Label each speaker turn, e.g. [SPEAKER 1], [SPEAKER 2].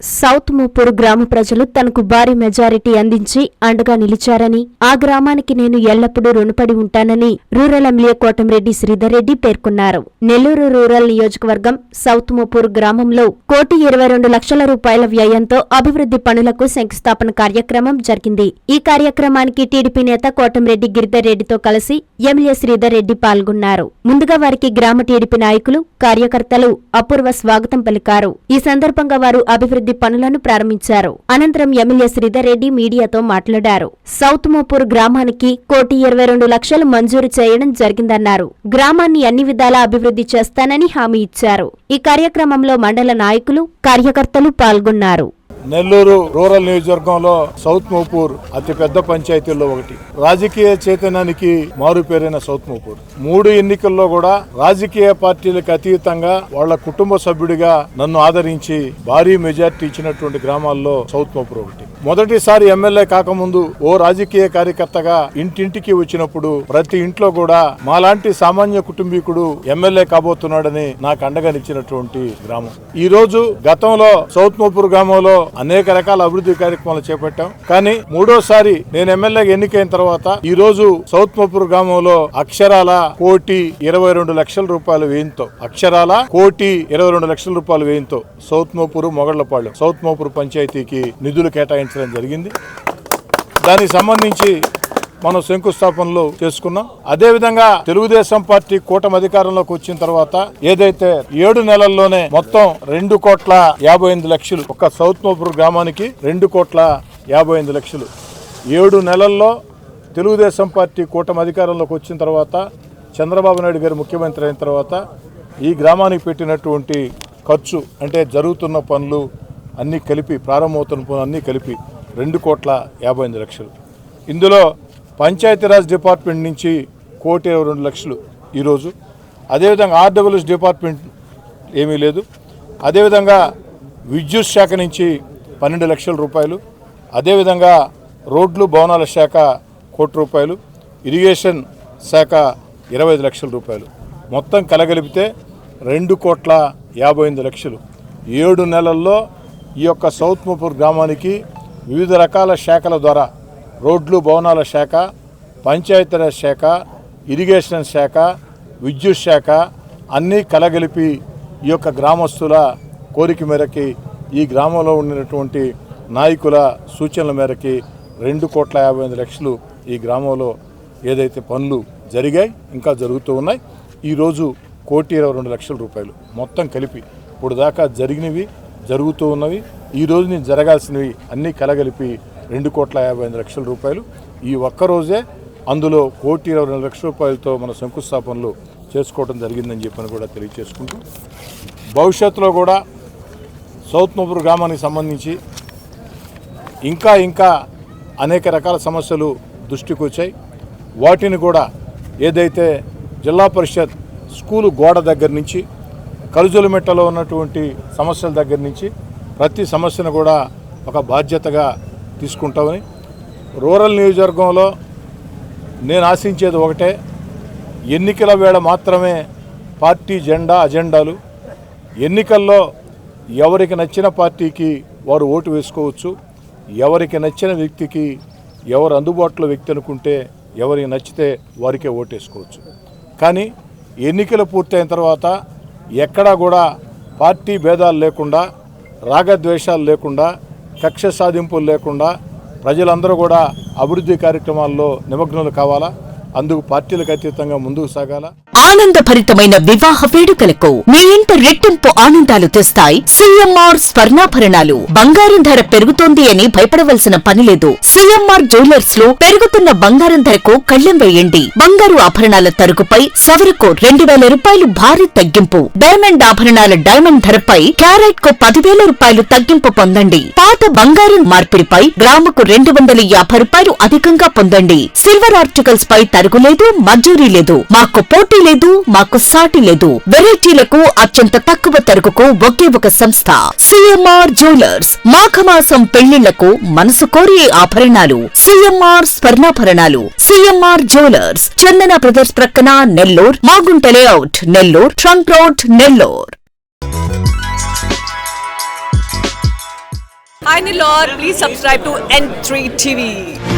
[SPEAKER 1] South మూపూరు గ్రామ ప్రజలు తనకు భారీ మెజారిటీ అందించి అండగా నిలిచారని, ఆ గ్రామానికి నేను ఎల్లప్పుడూ రుణపడి ఉంటానని రూరల్ ఎమ్మెల్యే కోటంరెడ్డి శ్రీధర్ రెడ్డి పేర్కొన్నారు. నెల్లూరు రూరల్ నియోజకవర్గం సౌత్ మూపూరు గ్రామంలో 1,22,00,000 రూపాయల వ్యయంతో అభివృద్ధి పనులకు శంకుస్థాపన కార్యక్రమం జరిగింది. ఈ కార్యక్రమానికి టీడీపీ నేత కోటంరెడ్డి గిరిధర్ రెడ్డితో కలిసి ఎమ్మెల్యే శ్రీధర్ రెడ్డి పాల్గొన్నారు. ముందుగా వారికి గ్రామ టీడీపీ నాయకులు, కార్యకర్తలు అపూర్వ స్వాగతం పలికారు. ఈ సందర్భంగా వారు అభివృద్ధి పనులను ప్రారంభించారు. అనంతరం ఎమ్మెల్యే శ్రీధర్ రెడ్డి మీడియాతో మాట్లాడారు. సౌత్ మూపూరు గ్రామానికి 1,22,00,000 మంజూరు చేయడం జరిగిందన్నారు. గ్రామాన్ని అన్ని విధాలా అభివృద్ధి చేస్తానని హామీ ఇచ్చారు. ఈ కార్యక్రమంలో మండల నాయకులు, కార్యకర్తలు పాల్గొన్నారు.
[SPEAKER 2] నెల్లూరు రూరల్ నియోజకవర్గంలో సౌత్ మూపూర్ అతిపెద్ద పంచాయతీల్లో ఒకటి. రాజకీయ చైతన్యానికి మారుపేరైన సౌత్ మూపూర్ 3 ఎన్నికల్లో కూడా రాజకీయ పార్టీలకు అతీతంగా వాళ్ల కుటుంబ సభ్యుడిగా నన్ను ఆదరించి భారీ మెజార్టీ ఇచ్చినటువంటి గ్రామాల్లో సౌత్ మూపూర్ ఒకటి. మొదటిసారి ఎమ్మెల్యే కాకముందు ఓ రాజకీయ కార్యకర్తగా ఇంటింటికి వచ్చినప్పుడు ప్రతి ఇంట్లో కూడా మాలాంటి సామాన్య కుటుంబీకుడు ఎమ్మెల్యే కాబోతున్నాడని నాకు అండగా నిచ్చినటువంటి గ్రామం. ఈ రోజు గతంలో సౌత్ మూపూర్ గ్రామంలో అనేక రకాల అభివృద్ధి కార్యక్రమాలు చేపట్టాం. కానీ 3వసారి నేను ఎమ్మెల్యేగా ఎన్నికైన తర్వాత ఈ రోజు సౌత్ మూపూర్ గ్రామంలో అక్షరాల 1,22,00,000 రూపాయల వ్యయంతో సౌత్ మూపూరు మొగళ్లపాళ్యం సౌత్ మూపూరు పంచాయతీకి నిధులు కేటాయించడం జరిగింది. దానికి సంబంధించి మనం శంకుస్థాపనలు చేసుకున్నాం. అదేవిధంగా తెలుగుదేశం పార్టీ కూటమి అధికారంలోకి వచ్చిన తర్వాత ఏదైతే 7 నెలల్లోనే మొత్తం 2,58,00,000 ఒక సౌత్ మూపూర్ గ్రామానికి 2,58,00,000 7 నెలల్లో తెలుగుదేశం పార్టీ కూటమి అధికారంలోకి వచ్చిన తర్వాత చంద్రబాబు నాయుడు గారు ముఖ్యమంత్రి అయిన తర్వాత ఈ గ్రామానికి పెట్టినటువంటి ఖర్చు అంటే జరుగుతున్న పనులు అన్నీ కలిపి, ప్రారంభమవుతున్న పనులు అన్నీ కలిపి 2,55,00,000. ఇందులో పంచాయతీరాజ్ డిపార్ట్మెంట్ నుంచి 1,22,00,000 ఈరోజు. అదేవిధంగా ఆర్డబ్ల్యూఎస్ డిపార్ట్మెంట్ ఏమీ లేదు. అదేవిధంగా విద్యుత్ శాఖ నుంచి 12,00,000 రూపాయలు. అదేవిధంగా రోడ్లు భవనాల శాఖ 1,00,00,000 రూపాయలు, ఇరిగేషన్ శాఖ 25,00,000 రూపాయలు. మొత్తం కలగలిపితే 2,58,00,000. 7 నెలల్లో ఈ యొక్క సౌత్ మూపూర్ గ్రామానికి వివిధ రకాల శాఖల ద్వారా రోడ్లు భవనాల శాఖ, పంచాయతీరాజ్ శాఖ, ఇరిగేషన్ శాఖ, విద్యుత్ శాఖ అన్నీ కలగలిపి ఈ యొక్క గ్రామస్తుల కోరిక మేరకి ఈ గ్రామంలో ఉన్నటువంటి నాయకుల సూచనల మేరకి 2,55,00,000 ఈ గ్రామంలో ఏదైతే పనులు జరిగాయి, ఇంకా జరుగుతూ ఉన్నాయి. ఈరోజు 1,22,00,000 రూపాయలు మొత్తం కలిపి ఇప్పుడు దాకా జరిగినవి, జరుగుతూ ఉన్నవి, ఈరోజు నేను జరగాల్సినవి అన్నీ కలగలిపి 2,55,00,000 రూపాయలు. ఈ ఒక్కరోజే అందులో 1,22,00,000 రూపాయలతో మన శంకుస్థాపనలు చేసుకోవడం జరిగిందని చెప్పని కూడా తెలియజేసుకుంటూ, భవిష్యత్తులో కూడా సౌత్ మూపూర్ గ్రామానికి సంబంధించి ఇంకా అనేక రకాల సమస్యలు దృష్టికి వచ్చాయి. వాటిని కూడా ఏదైతే జిల్లా పరిషత్ స్కూలు గోడ దగ్గర నుంచి కలుజులమెట్టలో ఉన్నటువంటి సమస్యల దగ్గర నుంచి ప్రతి సమస్యను కూడా ఒక బాధ్యతగా తీసుకుంటామని, రూరల్ నియోజకవర్గంలో నేను ఆశించేది ఒకటే, ఎన్నికల వేళ మాత్రమే పార్టీ అజెండాలు. ఎన్నికల్లో ఎవరికి నచ్చిన పార్టీకి వారు ఓటు వేసుకోవచ్చు. ఎవరికి నచ్చిన వ్యక్తికి, ఎవరు అందుబాటులో వ్యక్తి అనుకుంటే ఎవరికి నచ్చితే వారికే ఓటేసుకోవచ్చు. కానీ ఎన్నికలు పూర్తయిన తర్వాత ఎక్కడా కూడా పార్టీ భేదాలు లేకుండా, రాగద్వేషాలు లేకుండా, కక్ష సాధింపులు లేకుండా ప్రజలందరూ కూడా అభివృద్ధి కార్యక్రమాల్లో నిమగ్నులు కావాలా. అందుకు పార్టీలకు అతీతంగా ముందుకు సాగాల.
[SPEAKER 3] ఆనందభరితమైన వివాహ వేడుకలకు మీ ఇంట రెట్టింపు ఆనందాలు తెస్తాయి సిఎంఆర్ స్వర్ణాభరణాలు. బంగారం ధర పెరుగుతోంది అని భయపడవలసిన పనిలేదు. సిఎంఆర్ జ్యువెలర్స్ లో పెరుగుతున్న బంగారం ధరకు కళ్లెం వేయండి. బంగారు ఆభరణాల తరుగుపై సవరకు 2,000 రూపాయలు భారీ తగ్గింపు. డైమండ్ ఆభరణాల డైమండ్ ధరపై క్యారెట్ కు 10,000 రూపాయలు తగ్గింపు పొందండి. పాత బంగారం మార్పిడిపై గ్రాముకు 250 రూపాయలు అధికంగా పొందండి. సిల్వర్ ఆర్టికల్స్ పై తరుగులేదు, మంజూరీ లేదు. మాకు పోటీ లేదు, మాకు సాటి లేదు. వెరైటీలకు అత్యంత తక్కువ తరుగుకు ఒకే ఒక సంస్థ సిఎంఆర్ జ్యువెలర్స్. మాఘమాసం పెళ్లిళ్లకు మనసు కోరే ఆభరణాలు సిఎంఆర్ స్వర్ణాభరణాలు. సిఎంఆర్ జ్యువెలర్స్, చందన బ్రదర్స్ ప్రక్కన Nellore, Magunta layout Nellore, trunk road Nellore.
[SPEAKER 4] Hi Nilor, please subscribe to N3 TV.